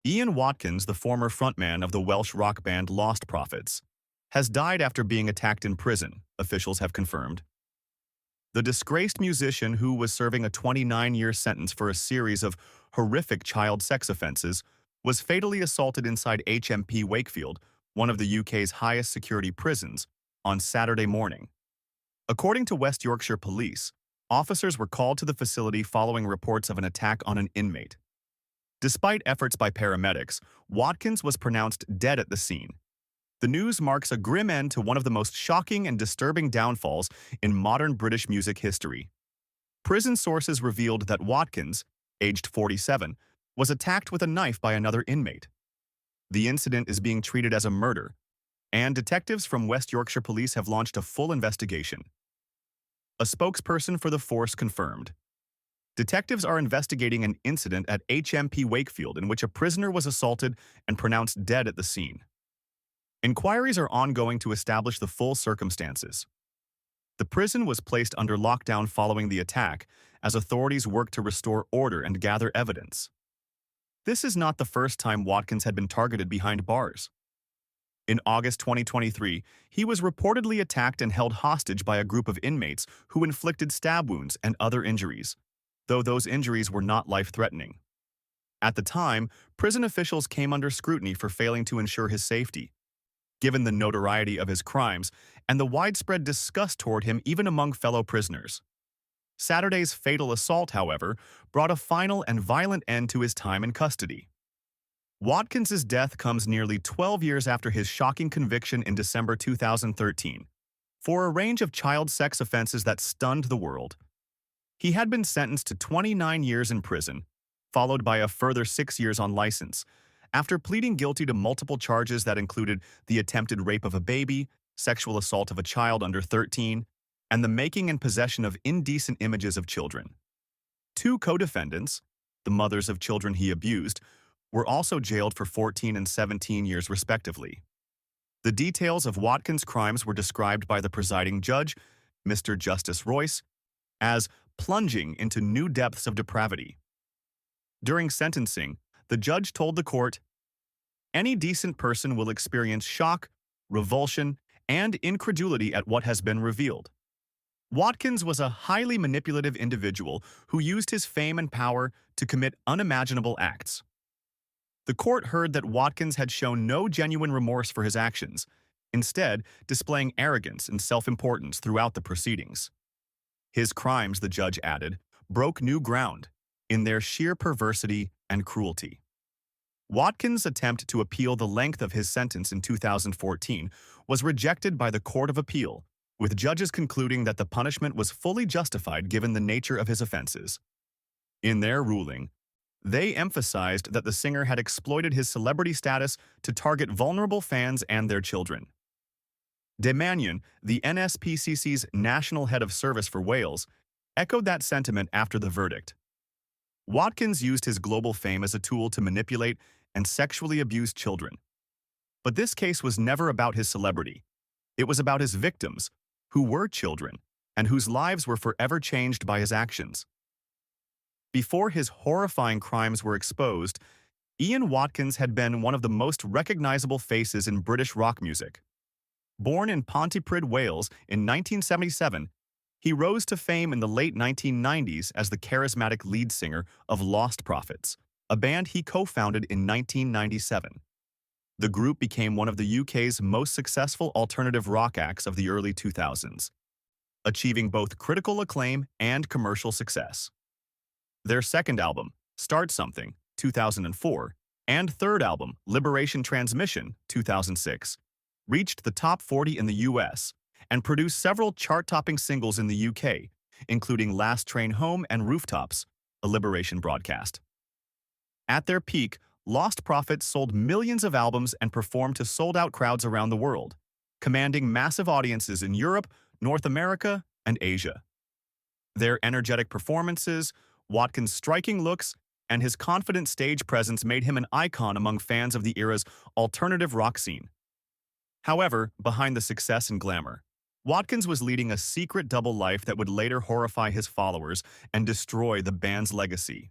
Ian Watkins, the former frontman of the Welsh rock band Lostprophets, has died after being attacked in prison, officials have confirmed. The disgraced musician, who was serving a 29-year sentence for a series of horrific child sex offenses, was fatally assaulted inside HMP Wakefield, one of the UK's highest security prisons, on Saturday morning. According to West Yorkshire Police, officers were called to the facility following reports of an attack on an inmate. Despite efforts by paramedics, Watkins was pronounced dead at the scene. The news marks a grim end to one of the most shocking and disturbing downfalls in modern British music history. Prison sources revealed that Watkins, aged 47, was attacked with a knife by another inmate. The incident is being treated as a murder, and detectives from West Yorkshire Police have launched a full investigation. A spokesperson for the force confirmed. Detectives are investigating an incident at HMP Wakefield in which a prisoner was assaulted and pronounced dead at the scene. Inquiries are ongoing to establish the full circumstances. The prison was placed under lockdown following the attack as authorities work to restore order and gather evidence. This is not the first time Watkins had been targeted behind bars. In August 2023, he was reportedly attacked and held hostage by a group of inmates who inflicted stab wounds and other injuries, though those injuries were not life-threatening. At the time, prison officials came under scrutiny for failing to ensure his safety, given the notoriety of his crimes and the widespread disgust toward him even among fellow prisoners. Saturday's fatal assault, however, brought a final and violent end to his time in custody. Watkins's death comes nearly 12 years after his shocking conviction in December 2013 for a range of child sex offenses that stunned the world. He had been sentenced to 29 years in prison, followed by a further 6 years on license, after pleading guilty to multiple charges that included the attempted rape of a baby, sexual assault of a child under 13, and the making and possession of indecent images of children. Two co-defendants, the mothers of children he abused, were also jailed for 14 and 17 years respectively. The details of Watkins' crimes were described by the presiding judge, Mr. Justice Royce, as plunging into new depths of depravity. During sentencing, the judge told the court, "Any decent person will experience shock, revulsion, and incredulity at what has been revealed." Watkins was a highly manipulative individual who used his fame and power to commit unimaginable acts. The court heard that Watkins had shown no genuine remorse for his actions, instead displaying arrogance and self-importance throughout the proceedings. His crimes, the judge added, broke new ground in their sheer perversity and cruelty. Watkins' attempt to appeal the length of his sentence in 2014 was rejected by the Court of Appeal, with judges concluding that the punishment was fully justified given the nature of his offenses. In their ruling, they emphasized that the singer had exploited his celebrity status to target vulnerable fans and their children. De Mannion, the NSPCC's national head of service for Wales, echoed that sentiment after the verdict. Watkins used his global fame as a tool to manipulate and sexually abuse children. But this case was never about his celebrity. It was about his victims, who were children, and whose lives were forever changed by his actions. Before his horrifying crimes were exposed, Ian Watkins had been one of the most recognizable faces in British rock music. Born in Pontypridd, Wales in 1977, he rose to fame in the late 1990s as the charismatic lead singer of Lostprophets, a band he co-founded in 1997. The group became one of the UK's most successful alternative rock acts of the early 2000s, achieving both critical acclaim and commercial success. Their second album, Start Something, 2004, and third album, Liberation Transmission, 2006, reached the top 40 in the US and produced several chart-topping singles in the UK, including Last Train Home and Rooftops, a Liberation broadcast. At their peak, Lostprophets sold millions of albums and performed to sold-out crowds around the world, commanding massive audiences in Europe, North America, and Asia. Their energetic performances, Watkins' striking looks, and his confident stage presence made him an icon among fans of the era's alternative rock scene. However, behind the success and glamour, Watkins was leading a secret double life that would later horrify his followers and destroy the band's legacy.